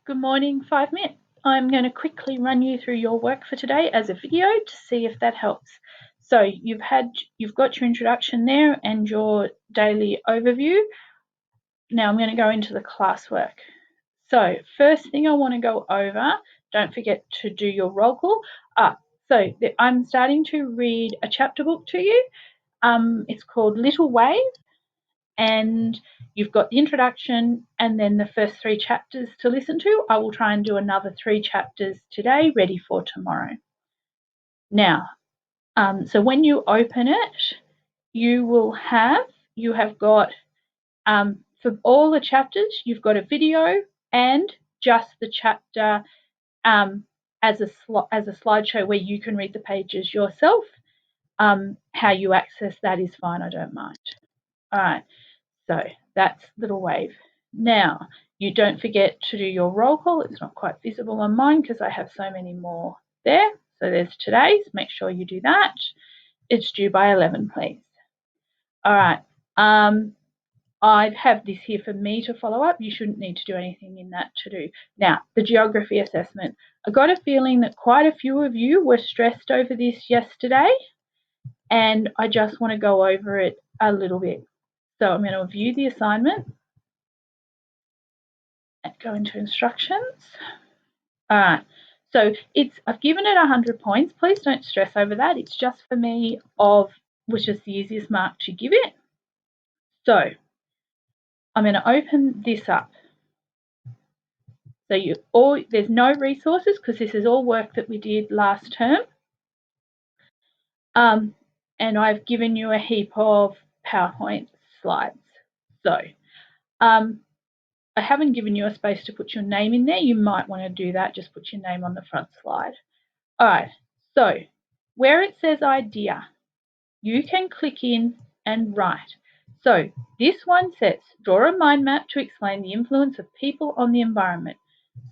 Good morning, 5 minutes. I'm going to quickly run you through your work for today as a video to see if that helps. So you've got your introduction there and your daily overview. Now I'm going to go into the classwork. So first thing I want to go over, don't forget to do your roll call. I'm starting to read a chapter book to you. It's called Little Wave, and you've got the introduction and then the first 3 chapters to listen to. I will try and do another 3 chapters today, ready for tomorrow. Now, so when you open it, you have got, for all the chapters, you've got a video and just the chapter as a slideshow where you can read the pages yourself. How you access that is fine, I don't mind. All right. So that's Little Wave. Now, you don't forget to do your roll call. It's not quite visible on mine because I have so many more there. So there's today's. Make sure you do that. It's due by 11, please. All right. I have this here for me to follow up. You shouldn't need to do anything in that to do. Now, the geography assessment. I got a feeling that quite a few of you were stressed over this yesterday, and I just want to go over it a little bit. So I'm going to view the assignment and go into instructions. All right. So I've given it 100 points. Please don't stress over that. It's just for me which is the easiest mark to give it. So I'm going to open this up. So there's no resources because this is all work that we did last term. And I've given you a heap of PowerPoint slides. So I haven't given you a space to put your name in there. You might want to do that. Just put your name on the front slide. All right. So where it says idea, you can click in and write. So this one says, draw a mind map to explain the influence of people on the environment.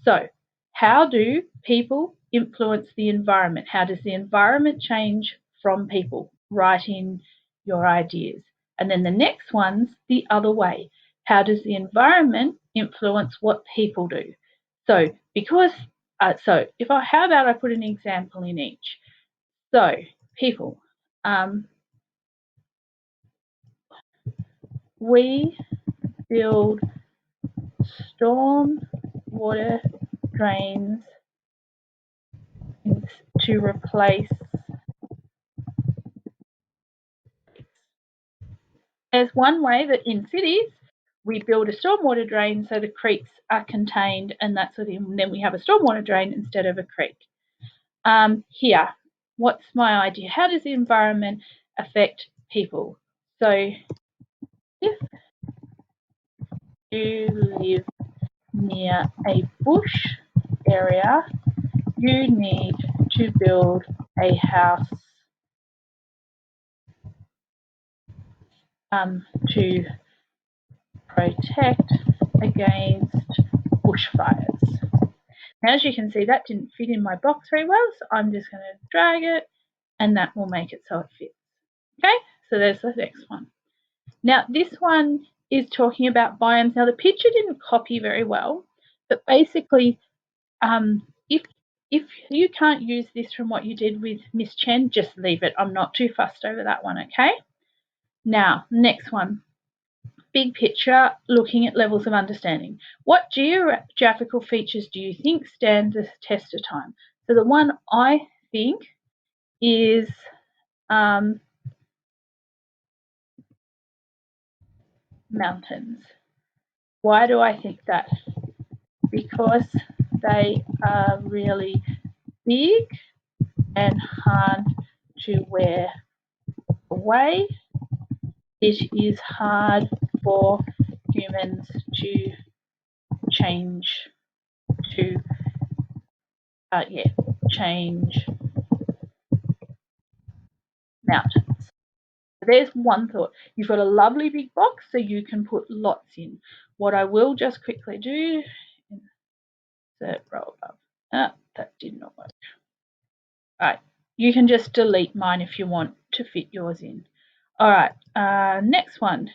So how do people influence the environment? How does the environment change from people? Write in your ideas. And then the next one's the other way. How does the environment influence what people do? So how about I put an example in each? So people, we build storm water drains to replace. There's one way that in cities we build a stormwater drain so the creeks are contained, and that's what then we have a stormwater drain instead of a creek. Here, what's my idea? How does the environment affect people? So if you live near a bush area, you need to build a house to protect against bushfires. Now, as you can see, that didn't fit in my box very well, so I'm just going to drag it, and that will make it so it fits. Okay, so there's the next one. Now, this one is talking about biomes. Now, the picture didn't copy very well, but basically, if you can't use this from what you did with Miss Chen, just leave it. I'm not too fussed over that one, okay? Now, next one. Big picture, looking at levels of understanding. What geographical features do you think stand the test of time? So the one I think is mountains. Why do I think that? Because they are really big and hard to wear away. It is hard for humans to change mountains. There's one thought. You've got a lovely big box, so you can put lots in. What I will just quickly do, insert roll up. That did not work. All right, you can just delete mine if you want to fit yours in. All right, next one.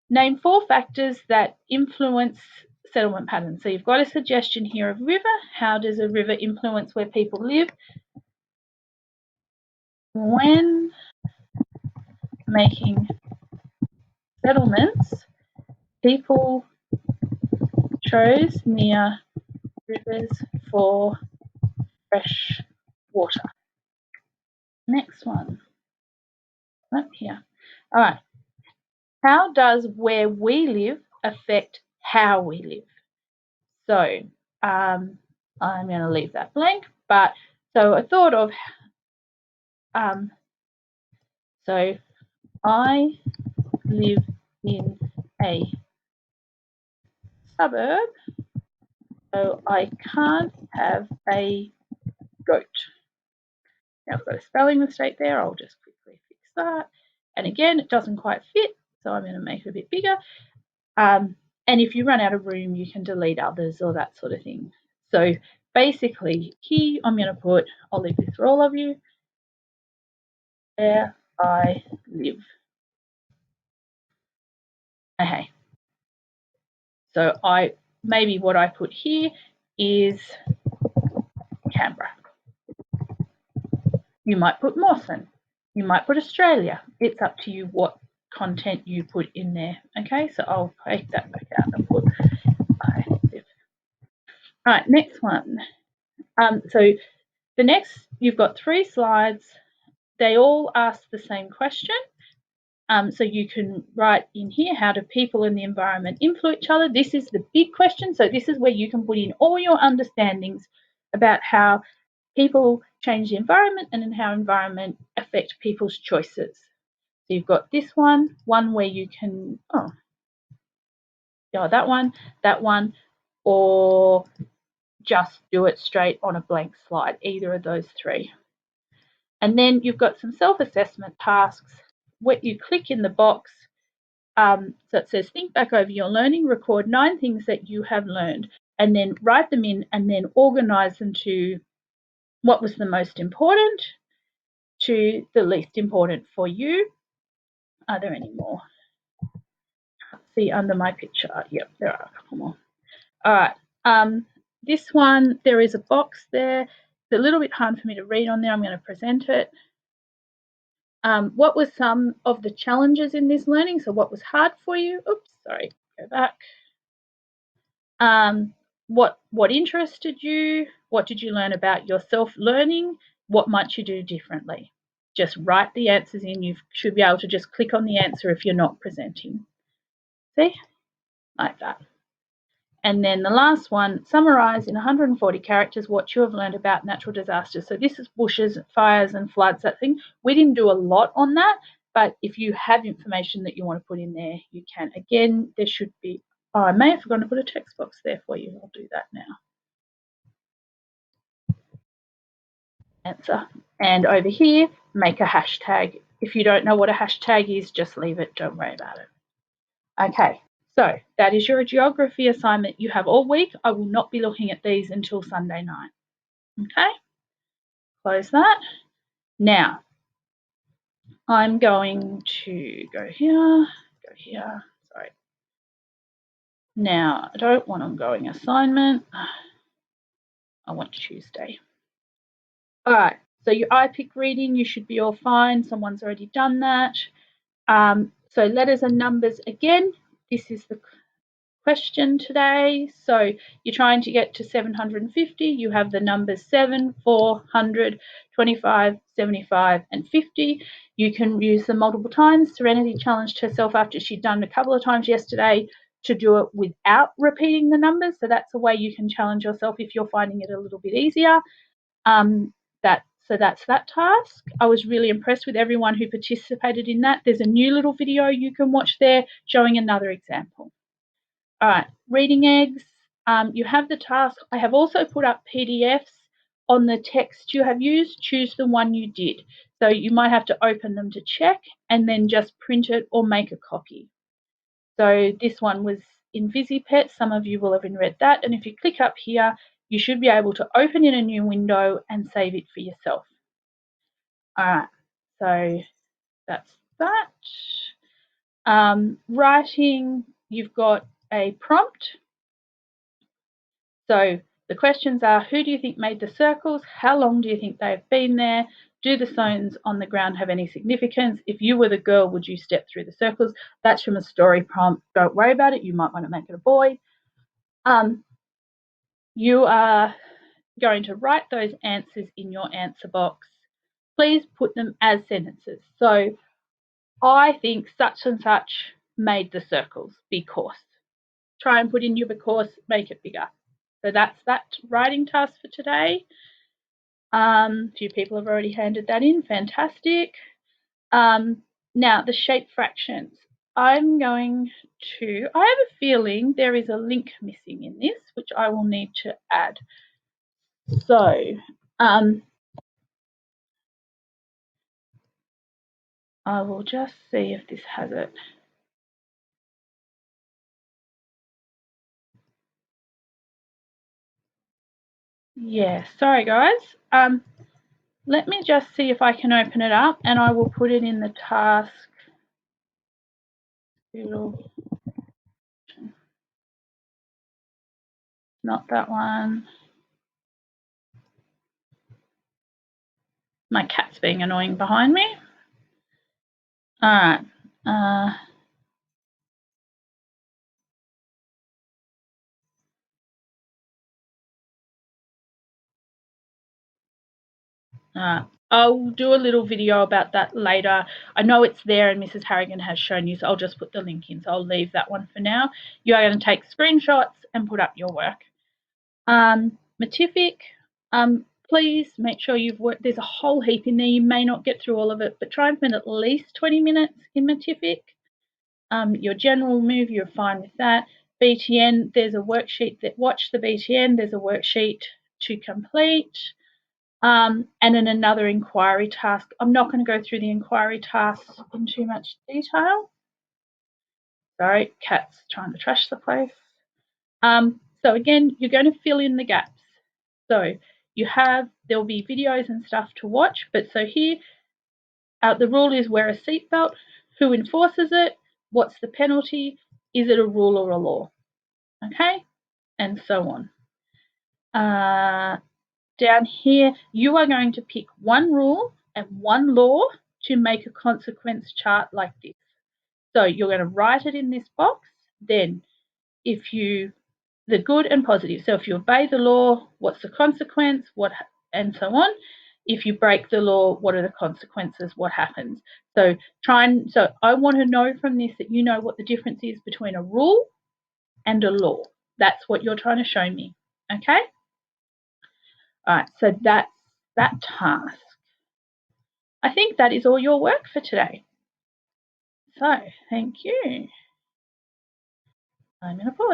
Name 4 factors that influence settlement patterns. So you've got a suggestion here of river. How does a river influence where people live? When making settlements, people chose near rivers for fresh water. Next one. Up here. All right. How does where we live affect how we live? So I'm going to leave that blank. But so I thought of so I live in a suburb, so I can't have a goat. Now I've got a spelling mistake there. I'll just quickly fix that. And again, it doesn't quite fit, so I'm going to make it a bit bigger. And if you run out of room, you can delete others or that sort of thing. So basically, here I'm going to put, I'll leave this for all of you, where I live. Okay. So maybe what I put here is Canberra. You might put Mawson. You might put Australia. It's up to you what content you put in there. Okay, so I'll take that back out and put I live. All right, next one. So the next, you've got 3 slides. They all ask the same question. So you can write in here, how do people and the environment influence each other? This is the big question. So this is where you can put in all your understandings about how people change the environment and then how environment affect people's choices. So you've got this one where you can, that one, or just do it straight on a blank slide, either of those 3. And then you've got some self-assessment tasks. What you click in the box, so it says, think back over your learning, record 9 things that you have learned, and then write them in and then organize them to what was the most important to the least important for you. Are there any more? See under my picture. Yep, there are a couple more. All right. This one, there is a box there. It's a little bit hard for me to read on there. I'm going to present it. What were some of the challenges in this learning? So what was hard for you? Oops, sorry, go back. What interested you? What did you learn about yourself learning? What might you do differently? Just write the answers in. You should be able to just click on the answer if you're not presenting. See? Like that. And then the last one, summarize in 140 characters what you have learned about natural disasters. So this is bushes, fires and floods, that thing. We didn't do a lot on that, but if you have information that you want to put in there, you can. Again, there should be, I may have forgotten to put a text box there for you. I'll do that now. Answer. And over here, make a hashtag. If you don't know what a hashtag is, just leave it. Don't worry about it. Okay. So that is your geography assignment you have all week. I will not be looking at these until Sunday night. Okay, close that. Now, I'm going to go here, sorry. Now, I don't want ongoing assignment. I want Tuesday. All right, so your IPIC reading, you should be all fine. Someone's already done that. So letters and numbers again. This is the question today. So you're trying to get to 750. You have the numbers 7, 400, 25, 75, and 50. You can use them multiple times. Serenity challenged herself after she'd done a couple of times yesterday to do it without repeating the numbers. So that's a way you can challenge yourself if you're finding it a little bit easier. So that's that task. I was really impressed with everyone who participated in that. There's a new little video you can watch there showing another example. All right, reading eggs. You have the task. I have also put up PDFs on the text you have used. Choose the one you did. So you might have to open them to check and then just print it or make a copy. So this one was in VisiPet. Some of you will have read that. And if you click up here, you should be able to open in a new window and save it for yourself. All right, so that's that. Writing, you've got a prompt. So the questions are, who do you think made the circles? How long do you think they've been there? Do the stones on the ground have any significance? If you were the girl, would you step through the circles? That's from a story prompt. Don't worry about it. You might want to make it a boy. You are going to write those answers in your answer box. Please put them as sentences. So I think such and such made the circles because. Try and put in your because, make it bigger. So that's that writing task for today. Few people have already handed that in. Fantastic. Now, the shape fractions. I have a feeling there is a link missing in this, which I will need to add. So, I will just see if this has it. Yeah, sorry guys. Let me just see if I can open it up and I will put it in the task. Not that one. My cat's being annoying behind me. All right. I'll do a little video about that later. I know it's there and Mrs. Harrigan has shown you, so I'll just put the link in. So I'll leave that one for now. You are going to take screenshots and put up your work. Matific, please make sure you've worked. There's a whole heap in there. You may not get through all of it, but try and spend at least 20 minutes in Matific. Your general move, you're fine with that. BTN, there's a worksheet that watch the BTN. There's a worksheet to complete. And then another inquiry task. I'm not going to go through the inquiry tasks in too much detail. Sorry, cat's trying to trash the place. So again, you're going to fill in the gaps. So there'll be videos and stuff to watch, but so here, the rule is wear a seatbelt. Who enforces it? What's the penalty? Is it a rule or a law? Okay, and so on. Down here, you are going to pick one rule and one law to make a consequence chart like this. So you're going to write it in this box. Then the good and positive. So if you obey the law, what's the consequence? And so on. If you break the law, what are the consequences? What happens? So I want to know from this that you know what the difference is between a rule and a law. That's what you're trying to show me. Okay? All right, so that's that task. I think that is all your work for today. So thank you. I'm going to pause.